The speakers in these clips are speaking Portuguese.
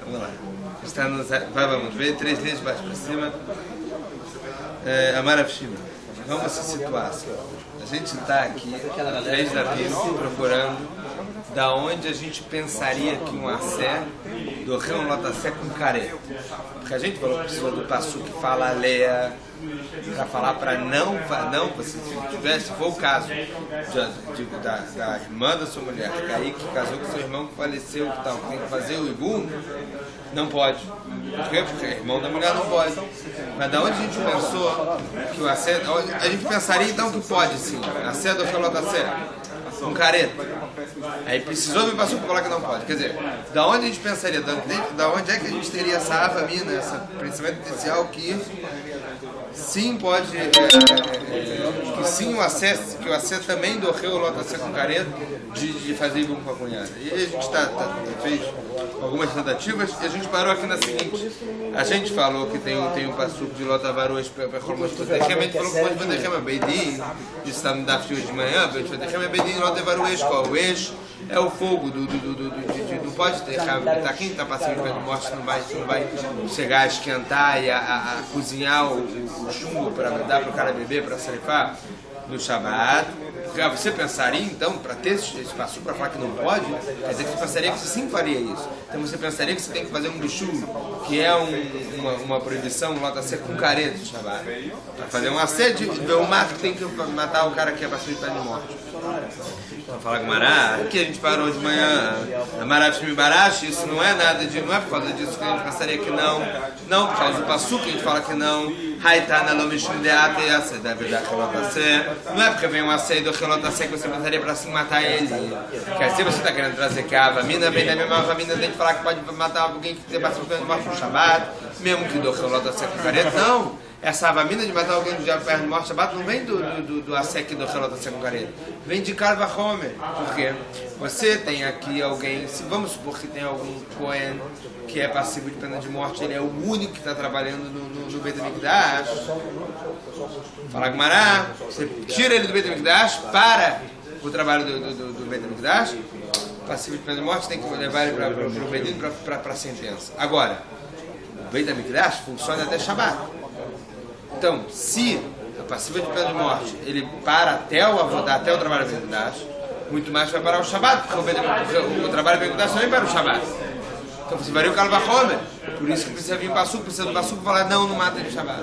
Vamos lá. Está no, vamos ver, 3 linhas de baixo para cima. Amar Avshima. Vamos se situar. A gente está aqui, desde a pista, procurando da onde a gente pensaria que um assé do Rio Lotassé com careta. Porque a gente falou que precisou do passo que fala Leia, para falar para não, se for o caso da irmã da sua mulher, que casou com seu irmão que faleceu, que tal, tem que fazer o Ibum, não pode. Por quê? Porque irmão da mulher não pode. Mas da onde a gente pensou que o assé, a gente pensaria então que pode sim, assé do Rio Lotassé com careta. Aí precisou me passou para falar que não pode. Quer dizer, da onde a gente pensaria, da onde é que a gente teria essa avamina, esse pensamento inicial que sim pode, que sim o acesso, que o acesso também do Rio Lotassé com careta de fazer Ibum com a cunhada. E a gente fez algumas tentativas e a gente parou aqui na seguinte. A gente falou que tem um passuco de Lotavaroes para Chormos Fatechem, a gente falou que Chormos Fatechem é Beidin, isso está no Daf de hoje de manhã, Chormos Fatechem é Beidin, Lotavaroes, qual o eixo é o fogo não pode ter, quem está passando pela morte não vai chegar a esquentar e a cozinhar o chumbo para dar para o cara beber, para sarifar no Shabbat. Você pensaria então, para ter esse passo para falar que não pode, quer dizer que você pensaria que você sim faria isso. Então você pensaria que você tem que fazer um bichu, que é uma proibição, lá ser com careta de Shabbat. Para fazer um assédio, o mato tem que matar o cara que é passivo de morte. Então fala Gumará, aqui a gente parou de manhã, Amarav Barash, isso não é nada de, não é por causa disso que a gente pensaria que não por causa do passo que a gente fala que não, Haitana Lomishim Deate, essa deve dar Relotassé, não é porque vem um assédio do Relotassé que você pensaria para assim matar ele. Quer dizer, você está querendo trazer que a Avamina vem da mesma Avamina de falar que pode matar alguém que tem passivo de morte no Shabbat, mesmo que do Relotassé com careta, não. Essa avamina de matar alguém do dia perto de morte Shabbat não vem do assek do Relotassé com careta, vem de Karva Homer. Por quê? Você tem aqui alguém, vamos supor que tem algum Cohen que é passivo de pena de morte, ele é o único que está trabalhando no Beit HaMikdash. Fala Gumará, você tira ele do Beit HaMikdash para o trabalho do Beit HaMikdash, passivo de pena de morte tem que levar ele para o Bedin para a sentença. Agora, o Beit HaMikdash funciona até Shabbat. Então, se a passiva de pena de morte ele para até o trabalho do Beit HaMikdash, muito mais vai parar o Shabbat, porque o trabalho do Beit HaMikdash também para o Shabbat. Então você varia o Kalva Homer, por isso que precisa vir o Passuco, precisa do Passuco falar não mata ele Shabbat.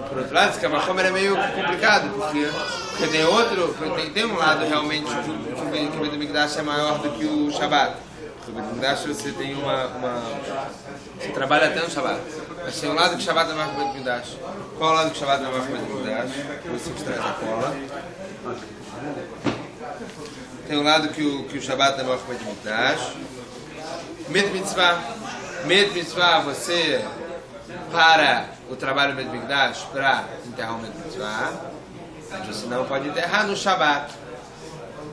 Por outro lado, esse Kalva Homer é meio complicado, porque tem um lado realmente que o Beit HaMikdash é maior do que o Shabbat. Porque o Beit HaMikdash você tem você trabalha até no Shabbat. Mas tem um lado que o Shabbat é maior que o Beit HaMikdash. Qual é o lado que o Shabbat é maior que o Beit HaMikdash? Você que traz a cola. Tem um lado que o Shabbat é maior que o Beit HaMikdash. Med Mitzvah, você para o trabalho do Beit HaMikdash para enterrar o Med Mitzvah. Mas você não pode enterrar no Shabbat.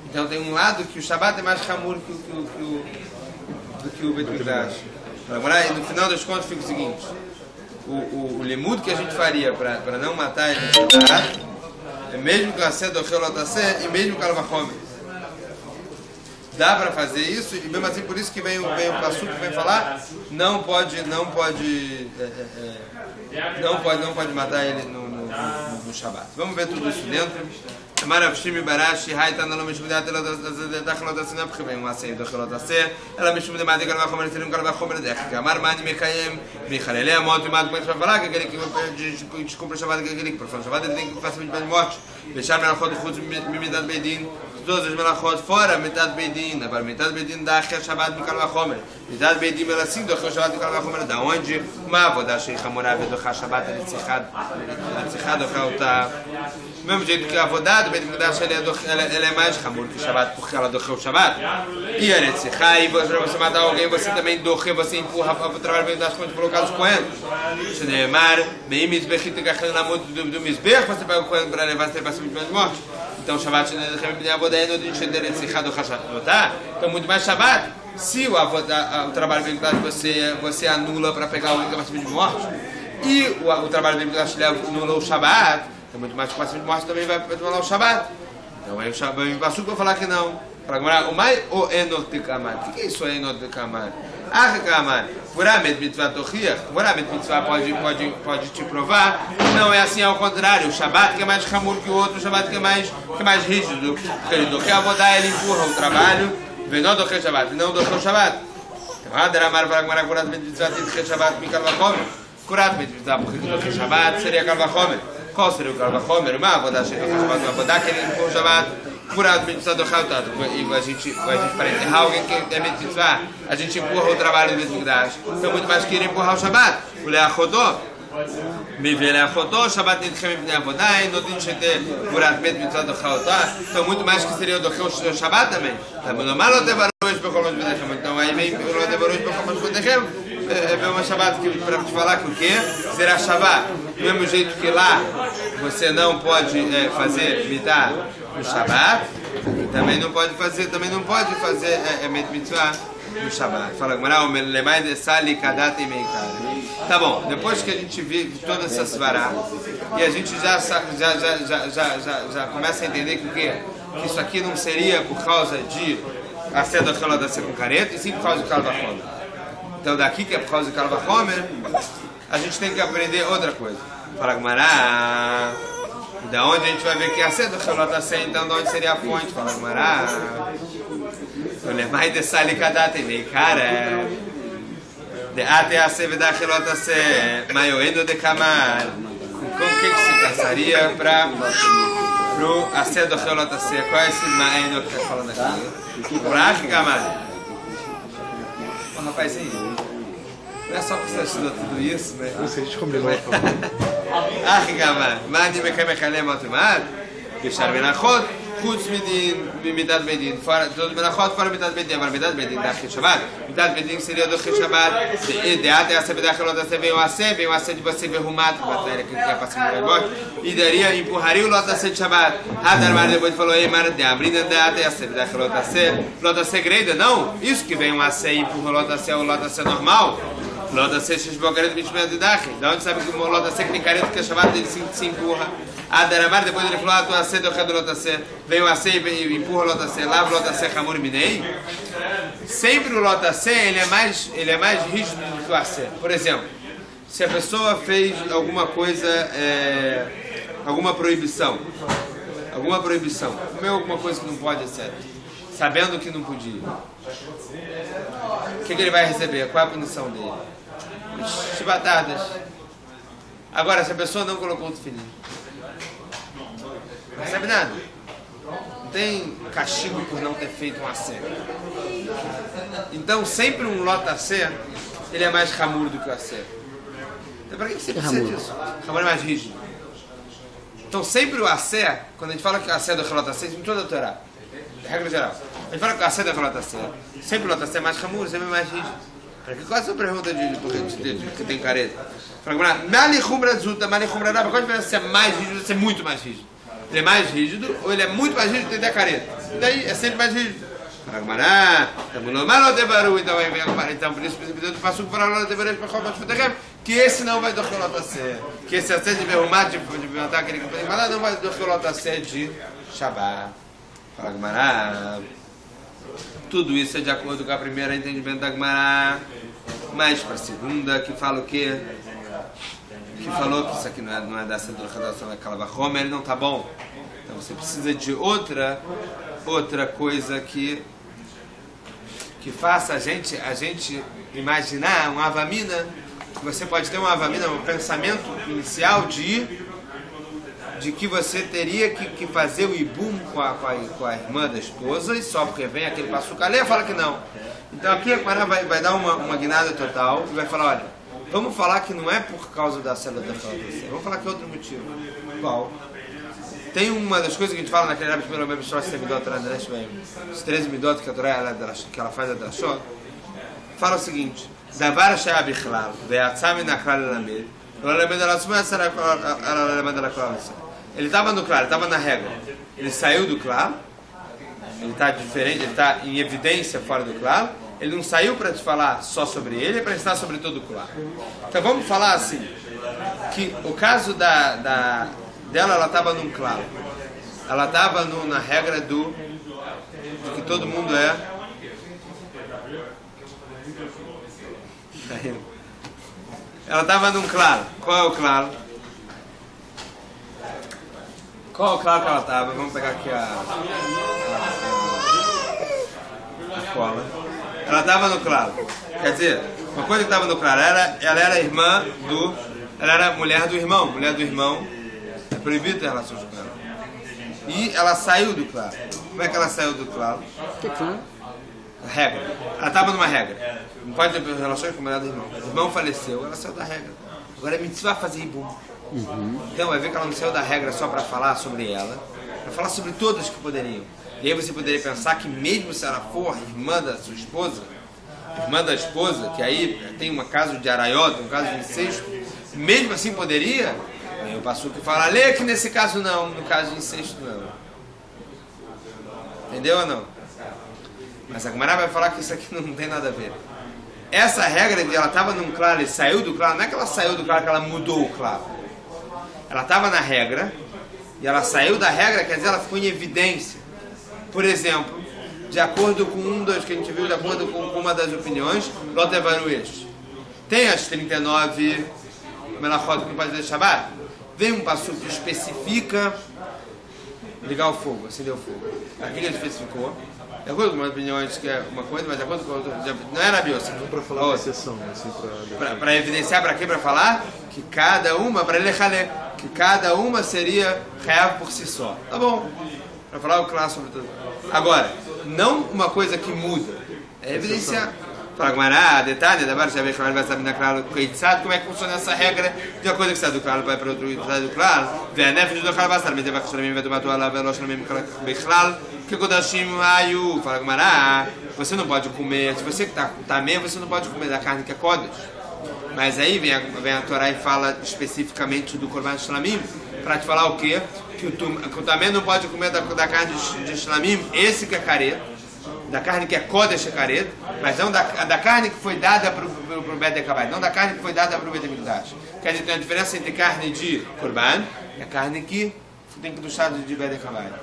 Então tem um lado que o Shabbat é mais hamur do que o Beit HaMikdash. Agora, no final das contas, fica o seguinte: o limud que a gente faria para não matar ele no Shabbat é mesmo que o assé do Rio Lotassé e mesmo que o Kalva Homer. Dá para fazer isso, e mesmo assim por isso que vem o Passuco que vem falar, não pode matar ele no Shabbat. Vamos ver tudo isso dentro. Amaravshim Barashi, Haitana Lomishim Deate, da Relotassé, não é porque vem um assédio do Relotassé, ela Mishim de Madeira, Kalva Homer, seria um Kalva Homer de Amar Mani Mekayem, Michalele, Amot e Mato, como a gente vai falar, que aquele que descumpre o Shabbat, que aquele que profana o Shabbat, ele tem que fazer de morte, deixar Melachot Chutz Mimidat Beidin, todas as melachot fora, metade Beidin, agora metade Beidin dá a Shabbat de Kalva Homer, metade Beidin ela sim do Shabbat de Kalva Homer, da onde uma avodah sheikh hamorav do Shabbat Litzchad do Kauta, do mesmo jeito que a avodah do Beit HaMikdash ela é mais hamur que o Shabbat, porque ela do o Shabbat, e a Litzchad, e para você matar alguém, você também você empurra para o trabalho do Beit HaMikdash, como te colocar os Cohen, se neemar, bem Mizbechit gachando na mão do Mizbech, você pega o Cohen para levar você para cima de morte. Então, Shabbat então, muito mais Shabbat. Se o trabalho do Beit HaMikdash você anula para pegar alguém que é passivo de morte, e o trabalho do Beit HaMikdash anula o Shabbat, então, muito mais passivo de morte também vai anular o Shabbat. Então, aí o Passuco vai falar que não. Fala Gamara, o mai ou enot de kamar? O que é isso enot de kamar? Ah, kamar, puramet mitzvah tochiach, puramet mitzvah pode te provar. Não, é assim ao contrário. O Shabbat que é mais hamur que o outro, o Shabbat que é mais rígido. Porque ele doche a vodá, ele empurra o trabalho, vem não doche o Shabbat, não doche o Shabbat. Adramar para Gamara, curat mitzvah doche Shabbat, mikal vachomer. Curat mitzvah, porque doche Shabbat seria kal vachomer. Qual seria o kal vachomer? Uma vodá, uma vodá que ele empurra o Shabbat. Curado mitzvah do Chaltat, e a gente para enterrar alguém que é mitzvah, a gente empurra o trabalho do Beis-Mikdash. Então muito mais que ir empurrar o Shabbat. O Leachodó, me vê Leachodó, Shabbat Nidchem Ibnei Avodai, não tem que ter curado mitzvah do Chaltat. Então muito mais que seria o Shabbat também. Então aí vem o Lotevarosh Bechomas Podechem. É uma Shabbat que para te falar que o quê? Será Shabbat. Do mesmo jeito que lá você não pode fazer mitar no Shabbat, também não pode fazer mitzvah no Shabbat. Fala Gamara, lemai de sali kadat e meikar. Tá bom, depois que a gente vive toda essa svará e a gente já começa a entender que isso aqui não seria por causa de a seda da com careta, e sim por causa do Kalvachomer. Então daqui que é por causa do Kalvachomer, a gente tem que aprender outra coisa. Fala Gamara, da onde a gente vai ver que a seda então de onde seria a fonte? Fala Gamara, o lemai de sali kadat e meikar. De até a seveda Chelotase, maioendo de kamar. Com o que se passaria para pro acedo Chelotase? Qual é esse maendo que está falando aqui? Por kamar. Ô rapazinho, não é só que você estudou tudo isso, né? Não sei, a gente combinou. kamar. Mani mechamechalem automat, que charmenachot. Chutz midat bedin, todo menachot fora midat bedin, agora midat bedin da Shabbat. Midat bedin seria do Shabbat. De até a seveda Chelotase vem o AC de você ver rumat, batalha que quer passar no negócio, e daria empurraria o Lotase de Shabbat. Adarmar depois falou, ei, mar de abrindo de até a seveda Chelotase grega, não? Isso que vem um AC e empurra o Lotase normal. Lotase Shishbogaret Mishmet de Dachi. Da onde sabe que o Lotase que nem careta que é Shabbat ele se empurra. Adarmar depois ele falou, tu AC do Lotase. Vem o AC e empurra o Lotase, lava o Lotase Hamur Minei. Sempre o Lotase ele é mais rígido do que o AC. Por exemplo, se a pessoa fez alguma coisa, alguma proibição, comeu alguma coisa que não pode, etc. Sabendo que não podia. O que ele vai receber? Qual é a punição dele? Chibatadas. Agora, se a pessoa não colocou o tefilim, não recebe nada. Não tem castigo por não ter feito um AC. Então, sempre um Lotase, ele é mais hamur do que o AC. Então, para que você precisa disso? Hamur é mais rígido. Então, sempre o AC, quando a gente fala que o AC é do Lotase, isso é toda a Torá. Regra geral. A gente fala que o AC é do Lotase. Sempre o Lotase é mais hamur, sempre é mais rígido. Qual é a sua pergunta de que tem careta? Fala, Mali Khumra Zuta, Mali Khumra Raba, qual a diferença se é mais rígido ou se é muito mais rígido? Ele é mais rígido ou ele é muito mais rígido que tem a careta? E daí é sempre mais rígido. Fala, então por isso eu passo para o Lotevarosh Bechomas Podechem, que esse não vai do Lotase. Que esse AC de Berrumat, de perguntar aquele que tem falado, não vai do Lotase de Shabbat. Fala, Gamara. Tudo isso é de acordo com a primeira entendimento da Gemara, mas para a segunda, que fala o quê? Que falou que isso aqui não é da redação da Kalvachomer, ele não tá bom. Então você precisa de outra coisa que faça a gente imaginar uma avamina. Você pode ter uma avamina, um pensamento inicial de que você teria que fazer o ibum com a irmã da esposa, e só porque vem aquele passucalé fala que não. Então aqui a Gemara vai dar uma guinada total e vai falar, olha, vamos falar que não é por causa da célula da falação, vamos falar que é outro motivo. Qual? Tem uma das coisas que a gente fala naquele Rebbe Shmuel Mebishor, os 13 midot que a Torá que ela faz a Drashot, fala o seguinte, Davar she'ah bichlal, ve'atzah min ha'klal lelamed, ele estava no claro, estava na regra. Ele saiu do claro, ele está diferente, ele está em evidência fora do claro. Ele não saiu para te falar só sobre ele, é para ensinar sobre todo o claro. Então vamos falar assim, que o caso dela, ela estava num claro. Ela estava na regra de que todo mundo é... Ela estava num claro. Qual é o claro? Qual é o claro que ela estava? Vamos pegar aqui a cola. Ela estava no claro. Quer dizer, uma coisa que estava no claro, ela era irmã do... Ela era mulher do irmão. Mulher do irmão é proibido ter relações com ela. E ela saiu do claro. Como é que ela saiu do claro? Que claro? Regra. Ela estava numa regra. Não pode ter relações com a mulher do irmão. O irmão faleceu, ela saiu da regra. Agora a mitzvah fazer ibum. Então vai ver que ela não saiu da regra só para falar sobre ela, para falar sobre todas que poderiam. E aí você poderia pensar que mesmo se ela for irmã da sua esposa, irmã da esposa, que aí tem um caso de araiota, um caso de incesto, mesmo assim poderia? Aí o passuco fala, lê que nesse caso não, no caso de incesto não. Entendeu ou não? Mas a Gemara vai falar que isso aqui não tem nada a ver. Essa regra de ela estava num claro e saiu do claro, não é que ela saiu do claro, que ela mudou o claro. Ela estava na regra, e ela saiu da regra, quer dizer, ela ficou em evidência. Por exemplo, de acordo com um dos que a gente viu, de acordo com uma das opiniões, Lotevaru este. Tem as 39 melachot que não pode fazer Shabbat. Vem um passuco que especifica ligar o fogo, acender o fogo. Aqui ele especificou. De acordo com as opiniões que é uma coisa, mas de acordo com outra, não era bios. Para falar uma exceção, assim, para evidenciar para quê? Para falar que cada uma, para ele que cada uma seria real por si só. Tá bom. Para falar o claro sobre tudo. Agora, não uma coisa que muda. É evidenciar. Fala, Gumará, detalhe, da barra vai saber na claro como é que funciona essa regra, de acordo com que sai do claro, vai para outro sai do claro, vê a nefesh do claro, vai estar, mas vai que vai tomar tua lá, vai lojar mesmo bichlal, que kodashim ayu, fala, Gumará, você não pode comer, se você que está mesmo, você não pode comer da carne que é kodesh. Mas aí vem a Torá e fala especificamente do Korban Shlamim, para te falar o quê? Que o também não pode comer da carne de Shlamim, esse que é careto, da carne que é Kodesh Karet, mas não da carne que foi dada para o Bet Ekabait, não da carne que foi dada para o Bet Mikdash. Quer dizer, tem uma diferença entre carne de Korban e a carne que tem que do estado de Bet Ekabait.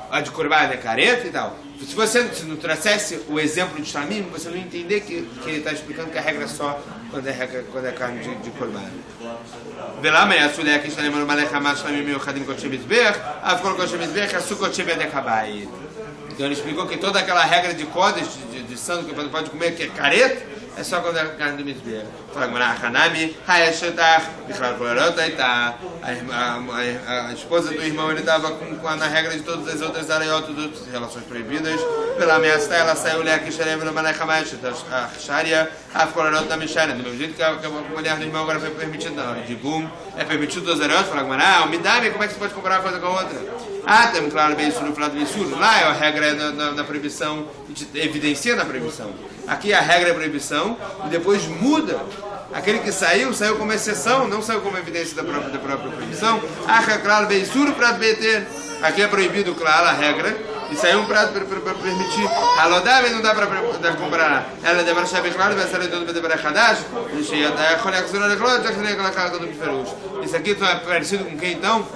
A de Korban é Karet e tal. Se você não trouxesse o exemplo de Shlamim, você não ia entender que ele está explicando que a regra é só quando é carne de Korban. ולמה יעשו להקיש להם על מלא חמאס שלמים מיוחדים קודשי מזבח, אף כל קודשי מזבח יעשו קודשי בדק הבית. Então ele explicou que toda aquela regra de Kodesh, de santo que pode comer, que é careta, é só quando é carne do Mizbeach. Fala que Hanami, Hayashetach, Bichlal Kolarota, e tá. A esposa do irmão, ele estava na regra de todas as outras araiotas, todas as relações proibidas. Pela ameaça, ela saiu Leakish Lem no Malek Hamash, a Sharia, a Kolarota da Misharia. Do mesmo jeito que a mulher do irmão agora foi permitida na hora de Gum, é permitido dos araiotas. Fala que Umidame, como é que você pode comparar uma coisa com a outra? Tem claro bem isso no Flávio Bensur. Lá a regra é na proibição, evidencia na proibição. Aqui a regra é proibição e depois muda. Aquele que saiu como exceção, não saiu como evidência da própria proibição. Claro Bensur para BT. Aqui é proibido, claro, a regra. E saiu para permitir. Halodave não dá para comparar. Ela deve achar bem claro, vai sair do Bedebra Hadash. Isso aqui é parecido com quem então?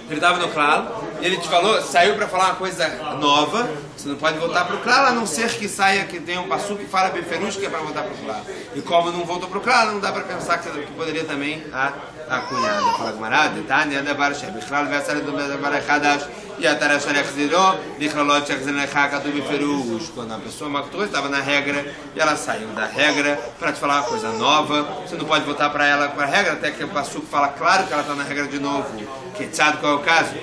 Ele estava no claro, e ele te falou, saiu para falar uma coisa nova, você não pode voltar para o claro, a não ser que saia, que tenha um passu que fala beferush, que é para voltar para o claro. E como não voltou para o claro, não dá para pensar que poderia também a cunhada. Fala Gumará, Tânia, Debar Sheb, Bichlal, Vessar do Debar Hadash, e a Tarasharek Ziró, Bichlolot, Shekzenechaka, do beferush. Quando a pessoa matou, estava na regra, e ela saiu da regra para te falar uma coisa nova, você não pode voltar para ela para a regra, até que o passu fala claro que ela está na regra de novo. Que sabe qual é o caso?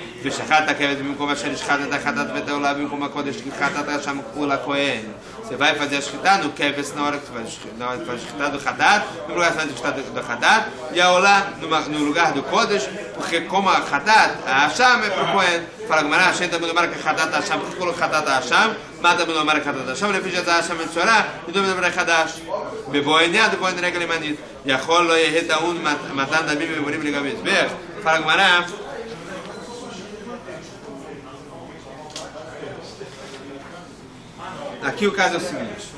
Você vai fazer a shkita no keves na hora que você faz a shkita do hadat, no lugar de shkita do hadat, e a olá no lugar do kodesh, porque como a hadat, a Hashem é para o Kohen. Fala Gemara, Hashem está me marca hadat a Hashem, porque colocou hadat a Hashem, mata me marca hadat a Hashem, refugio a Hashem em Torá, e do me marca hadat. Beboenha, do Kohen regra limanit. Yachol lo yeheta matando a mim e morir ligado mizbech. Fala Gemara. Aqui o caso é o seguinte.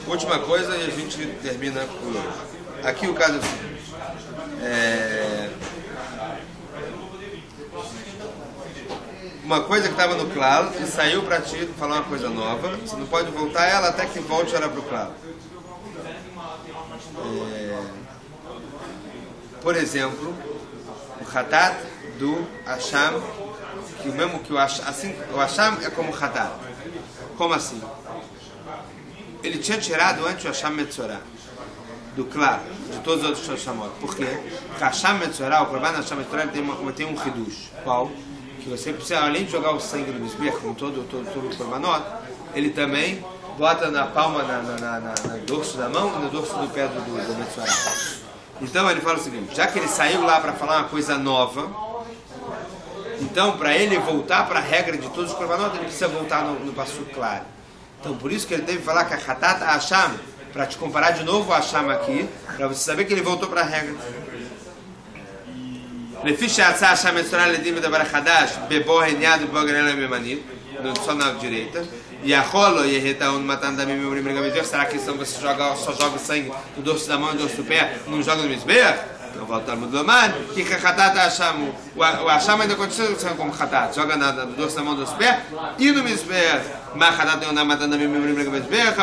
Última coisa e a gente termina por hoje. Aqui o caso é o seguinte. uma coisa que estava no claro e saiu para ti falar uma coisa nova, você não pode voltar ela até que volte ela para o claro. Por exemplo, o Hatat do Hasham, que o mesmo que o Hasham, assim, o Hasham é como o Hatat. Como assim? Ele tinha tirado antes o Hasham Metzorah do claro, de todos os outros Hashamot. Por quê? Porque Hasham Metzorah, o problema do Hasham Metzorah, tem um Hidush. Qual? Que você precisa, além de jogar o sangue no Mizbeach, com todo o Korbanot, ele também bota na palma, no dorso da mão e no dorso do pé do Metzorah. Então ele fala o seguinte, já que ele saiu lá para falar uma coisa nova, então para ele voltar para a regra de todos os Korbanot, ele precisa voltar no passo claro. Então por isso que ele teve que falar que a Hatat Hasham, para te comparar de novo o Hasham aqui, para você saber que ele voltou para a regra. Só na direita. E a rolo e retão matando da minha memória. Será que você só joga sangue no dorso da mão e no dorso do pé, não joga no Mizbeach? Não volta no Domar. Que Hatat Hasham, o Hasham ainda continua sendo como Hatat, joga no dorso da mão e no dorso do pé e no Mizbeach. Mas Hatat não matando da minha memória no Mizbeach.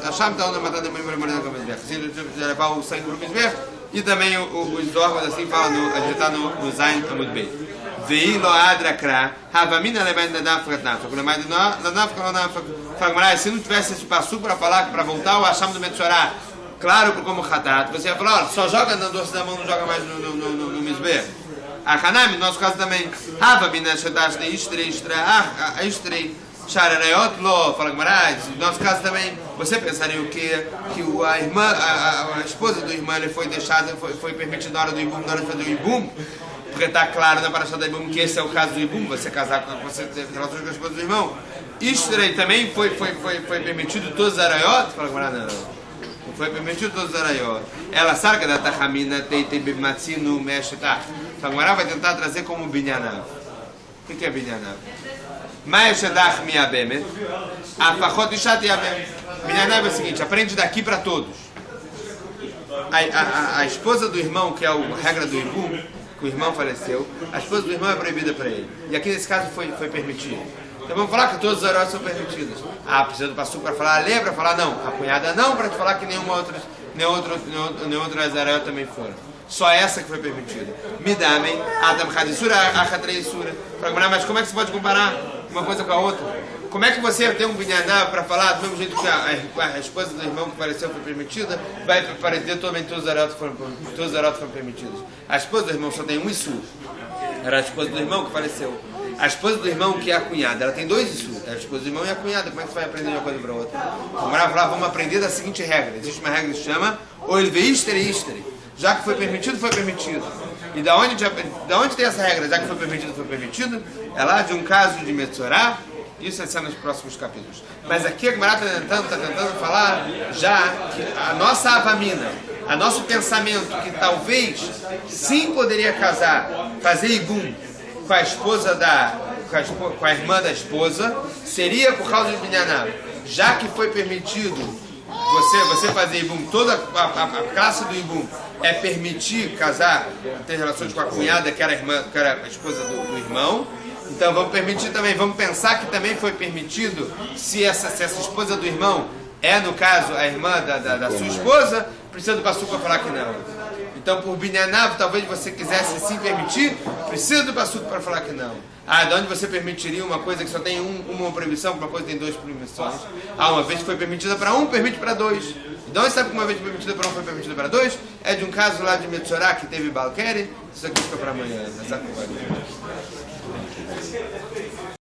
Hasham não matando da minha memória no Mizbeach. Se ele levar o sangue para o Mizbeach. E também os órgãos assim falam, a gente está no Zain Amud Beit. Vei lo adrakra, havamina levai na nafka nafka, levai na nafka não nafka. Fala, se não tivesse esse passo para falar, para voltar o Hasham do Metzorah, claro, como Hatat, você ia falar, olha, só joga no dorso da mão, não joga mais no Mizbeach. A Hanami, no nosso caso também, havamina shedash de istrei, Shararayot lo, fala Gmarais, no nosso caso também, você pensaria o quê? Que a irmã, a esposa do irmão, ele foi deixada, foi permitido na hora do Ibum, na hora de fazer o Ibum, porque está claro na Parashá do Ibum que esse é o caso do Ibum, você casar com você ter relações com a esposa do irmão. Istrei também foi permitido todos os Arayot? Fala Gmarais, não foi permitido todos os Arayot. Ela sabe que a Tachamina tem Bimatzinu, mexe, tá? Fala Gmarais vai tentar trazer como Binyanav. O que é Binyanav? Mas Shedach Miabemet, a Fachot Ishat Yabem. Binyanav é o seguinte, aprende daqui para todos. A esposa do irmão, que é a regra do Ibum, que o irmão faleceu, a esposa do irmão é proibida para ele. E aqui nesse caso foi permitido. Então vamos falar que todos os Arayot são permitidos. Precisa do passuco para falar, lê para falar não. A cunhada não, para te falar que nenhum outro Arayot também foram. Só essa que foi permitida. Midamem, Adam Hadisura, Achatreisura. Mas como é que você pode comparar uma coisa com a outra? Como é que você tem um binyaná para falar do mesmo jeito que a esposa do irmão que faleceu foi permitida, vai parecer também todos os Arayot foram permitidos? A esposa do irmão só tem um Isur. Era a esposa do irmão que faleceu. A esposa do irmão, que é a cunhada, ela tem dois Isur. É a esposa do irmão e a cunhada. Como é que você vai aprender uma coisa para outra? Vamos aprender da seguinte regra. Existe uma regra que se chama Oilveistere. Já que foi permitido, foi permitido. E da onde tem essa regra? Já que foi permitido, foi permitido? É lá de um caso de Metzorah. Isso vai ser nos próximos capítulos. Mas aqui a Gemara está tentando falar já que a nossa avamina, a nosso pensamento que talvez sim poderia casar, fazer ibum com a esposa com a irmã da esposa, seria por causa de Binyaná. Já que foi permitido você fazer ibum, toda a classe do ibum é permitir casar, ter relações com a cunhada que era a esposa do irmão. Então vamos permitir também, vamos pensar que também foi permitido se essa esposa do irmão é, no caso, a irmã da sua esposa, precisa do passuco para falar que não. Então por Binyanav, talvez você quisesse sim permitir, precisa do passuco para falar que não. De onde você permitiria uma coisa que só tem uma proibição, uma coisa que tem duas proibições? Uma vez que foi permitida para um, permite para dois. Então, sabe que uma vez permitida para um, foi permitida para dois? É de um caso lá de Metzorah que teve Balkeri. Isso aqui fica para amanhã.